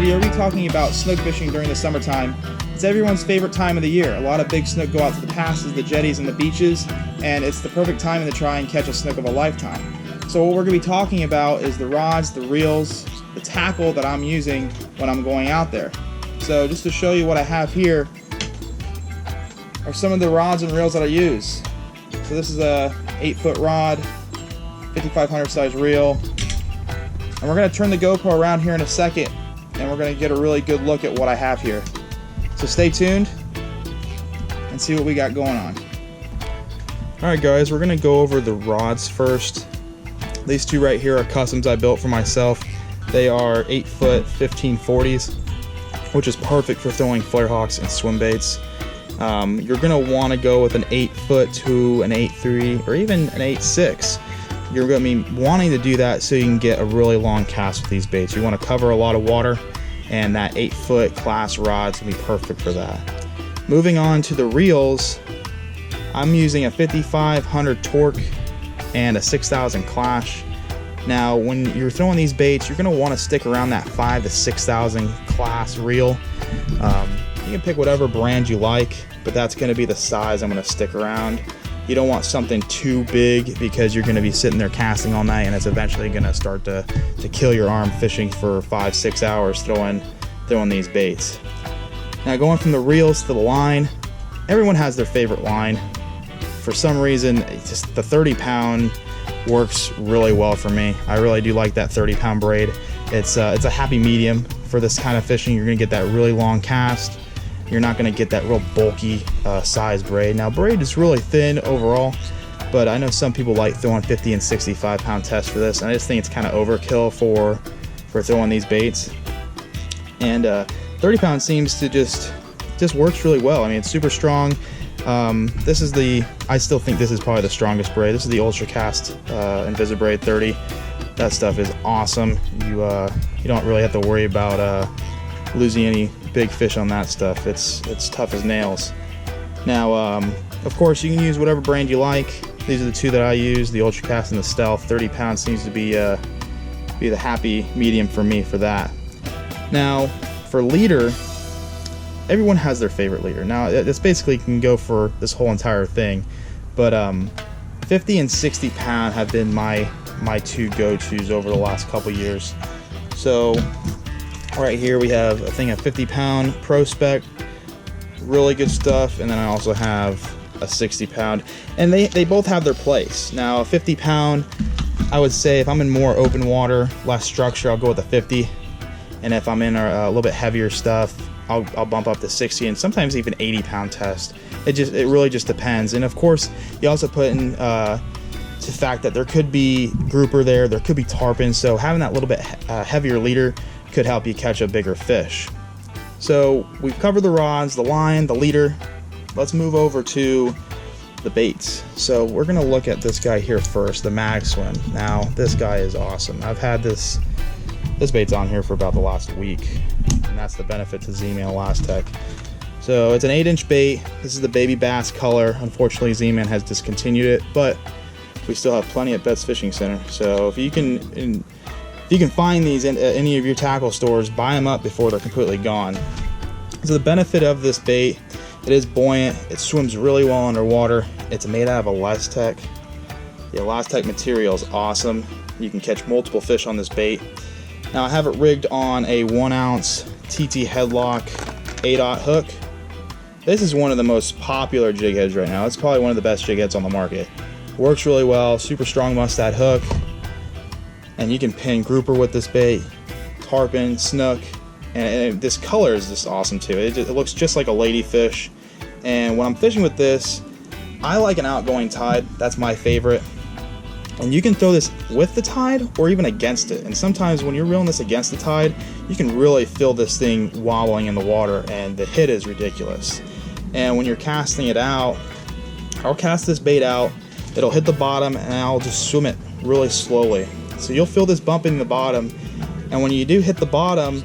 video, we're going to be talking about snook fishing during the summertime. It's everyone's favorite time of the year. A lot of big snook go out to the passes, the jetties, and the beaches, and it's the perfect time to try and catch a snook of a lifetime. So what we're going to be talking about is the rods, the reels, the tackle that I'm using when I'm going out there. So just to show you what I have here are some of the rods and reels that I use. So this is a 8-foot rod, 5500 size reel. And we're going to turn the GoPro around here in a second, and we're going to get a really good look at what I have here. So stay tuned and see what we got going on. Alright guys, we're going to go over the rods first. These two right here are customs I built for myself. They are 8-foot 1540s, which is perfect for throwing flare hawks and swim baits. You're going to want to go with an 8-foot to an 8.3 or even an 8.6. You're going to be wanting to do that so you can get a really long cast with these baits. You want to cover a lot of water, and that 8-foot class rod's going to be perfect for that. Moving on to the reels, I'm using a 5500 torque and a 6000 clash. Now when you're throwing these baits, you're going to want to stick around that 5 to 6000 class reel. You can pick whatever brand you like, but that's going to be the size I'm going to stick around. You don't want something too big because you're going to be sitting there casting all night, and it's eventually going to start to kill your arm fishing for 5-6 hours throwing these baits. Now going from the reels to the line, everyone has their favorite line. For some reason, it's just the 30-pound works really well for me. I really do like that 30-pound braid. It's a happy medium for this kind of fishing. You're going to get that really long cast. You're not going to get that real bulky size braid. Now braid is really thin overall, but I know some people like throwing 50 and 65 pound tests for this, and I just think it's kind of overkill for throwing these baits. And 30 pound seems to just works really well. I mean, it's super strong. This is I still think this is probably the strongest braid. This is the Ultracast Invisibraid 30. That stuff is awesome. You don't really have to worry about losing any big fish on that stuff. It's tough as nails. Now, of course, you can use whatever brand you like. These are the two that I use, the Ultracast and the Stealth. 30 pounds seems to be the happy medium for me for that. Now, for leader, everyone has their favorite leader. Now, this basically can go for this whole entire thing, but 50 and 60 pound have been my two go-tos over the last couple years. So right here we have a thing of 50 pound Pro Spec, really good stuff, and then I also have a 60 pound, and they both have their place. Now a 50 pound, I would say if I'm in more open water, less structure, I'll go with a 50, and if I'm in a little bit heavier stuff, I'll bump up to 60 and sometimes even 80 pound test. It really just depends. And of course you also put in to the fact that there could be grouper there could be tarpon, so having that little bit heavier leader could help you catch a bigger fish. So we've covered the rods, the line, the leader. Let's move over to the baits. So we're gonna look at this guy here first, the Mag Swim. Now this guy is awesome. I've had this bait's on here for about the last week, and that's the benefit to Z-Man Elastec. So it's an 8-inch bait. This is the baby bass color. Unfortunately, Z-Man has discontinued it, but we still have plenty at Betts Fishing Center. So if you can find these in any of your tackle stores, buy them up before they're completely gone. So the benefit of this bait, it is buoyant, it swims really well underwater, it's made out of Elastec. The Elastec material is awesome. You can catch multiple fish on this bait. Now I have it rigged on a 1-ounce TT Headlock 8/0 hook. This is one of the most popular jig heads right now. It's probably one of the best jig heads on the market. Works really well, super strong mustad hook, and you can pin grouper with this bait, tarpon, snook, and this color is just awesome too. It looks just like a ladyfish, and when I'm fishing with this, I like an outgoing tide. That's my favorite. And you can throw this with the tide or even against it. And sometimes when you're reeling this against the tide, you can really feel this thing wobbling in the water, and the hit is ridiculous. And when you're casting it out, I'll cast this bait out, it'll hit the bottom, and I'll just swim it really slowly. So you'll feel this bump in the bottom, and when you do hit the bottom,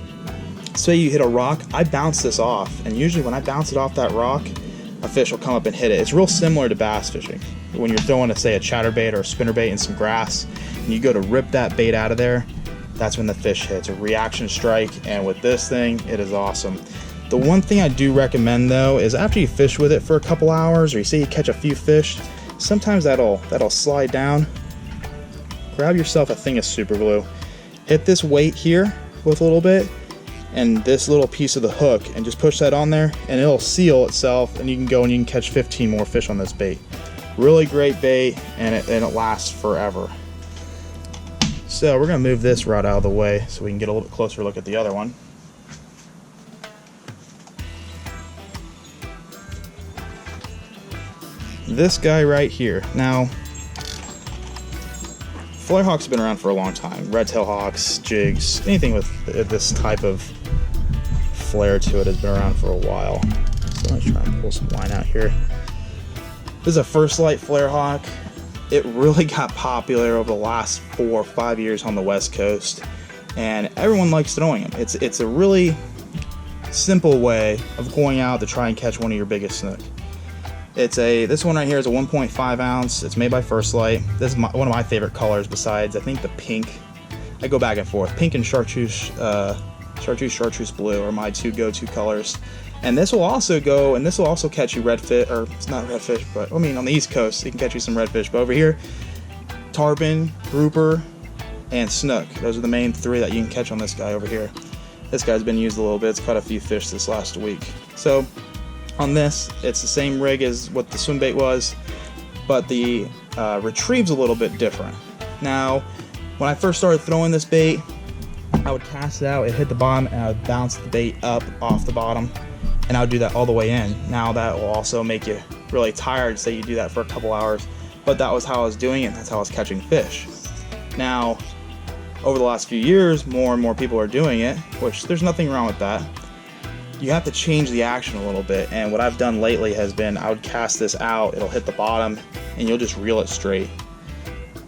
say you hit a rock, I bounce this off, and usually when I bounce it off that rock, a fish will come up and hit it. It's real similar to bass fishing. When you're throwing, say, a chatterbait or a spinnerbait in some grass, and you go to rip that bait out of there, that's when the fish hits. A reaction strike, and with this thing, it is awesome. The one thing I do recommend though is after you fish with it for a couple hours, or you say you catch a few fish, sometimes that'll slide down. Grab yourself a thing of super glue, hit this weight here with a little bit, and this little piece of the hook, and just push that on there, and it'll seal itself, and you can go and you can catch 15 more fish on this bait. Really great bait, and it lasts forever. So we're gonna move this rod out of the way so we can get a little bit closer look at the other one. This guy right here. Now, flare hawks have been around for a long time. Red tail hawks, jigs, anything with this type of flare to it has been around for a while. So let's try and pull some line out here. This is a First Light flare hawk. It really got popular over the last 4 or 5 years on the West Coast, and everyone likes throwing them. It's a really simple way of going out to try and catch one of your biggest snook. This one right here is a 1.5 ounce. It's made by First Light. This is one of my favorite colors besides, I think, the pink. I go back and forth. Pink and chartreuse blue are my two go-to colors. And this will also catch you redfish, or it's not redfish, but I mean on the East Coast, it can catch you some redfish. But over here, tarpon, grouper, and snook. Those are the main three that you can catch on this guy over here. This guy's been used a little bit. It's caught a few fish this last week. So on this, it's the same rig as what the swim bait was, but the retrieve's a little bit different. Now, when I first started throwing this bait, I would cast it out, it hit the bottom, and I would bounce the bait up off the bottom, and I would do that all the way in. Now that will also make you really tired, say you do that for a couple hours, but that was how I was doing it, and that's how I was catching fish. Now, over the last few years, more and more people are doing it, which there's nothing wrong with that. You have to change the action a little bit, and what I've done lately has been I would cast this out, it'll hit the bottom, and you'll just reel it straight.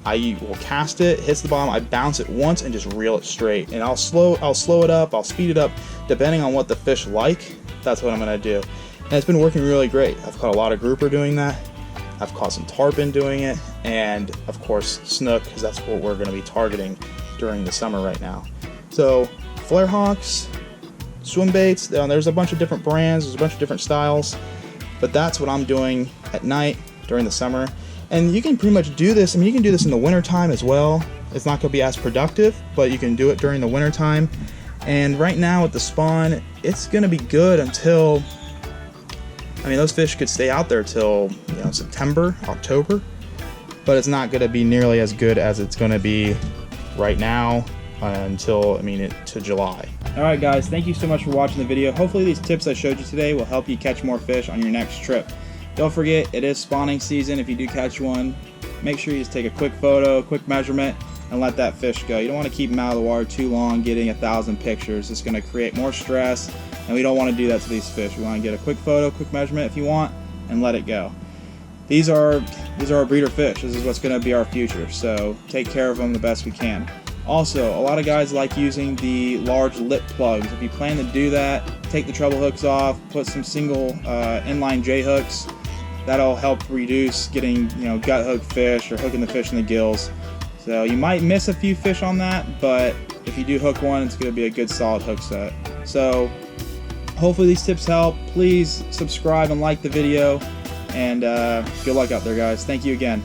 I will cast it, hits the bottom, I bounce it once and just reel it straight, and I'll slow it up, I'll speed it up, depending on what the fish like. That's what I'm gonna do, and it's been working really great. I've caught a lot of grouper doing that, I've caught some tarpon doing it, and of course snook, because that's what we're gonna be targeting during the summer right now. So flare hawks, swim baits, there's a bunch of different brands, there's a bunch of different styles, but that's what I'm doing at night during the summer. And you can pretty much do this, I mean, you can do this in the winter time as well. It's not gonna be as productive, but you can do it during the winter time. And right now with the spawn, it's gonna be good until, I mean, those fish could stay out there till, September, October, but it's not gonna be nearly as good as it's gonna be right now until, to July. All right, guys, thank you so much for watching the video. Hopefully these tips I showed you today will help you catch more fish on your next trip. Don't forget, it is spawning season. If you do catch one, make sure you just take a quick photo, quick measurement, and let that fish go. You don't want to keep them out of the water too long, getting 1,000 pictures. It's going to create more stress, and we don't want to do that to these fish. We want to get a quick photo, quick measurement if you want, and let it go. These are our breeder fish. This is what's going to be our future, so take care of them the best we can. Also, a lot of guys like using the large lip plugs. If you plan to do that, take the treble hooks off, put some single inline J hooks. That'll help reduce getting gut hook fish or hooking the fish in the gills. So you might miss a few fish on that, but if you do hook one, it's going to be a good solid hook set. So hopefully these tips help. Please subscribe and like the video, and good luck out there, guys. Thank you again.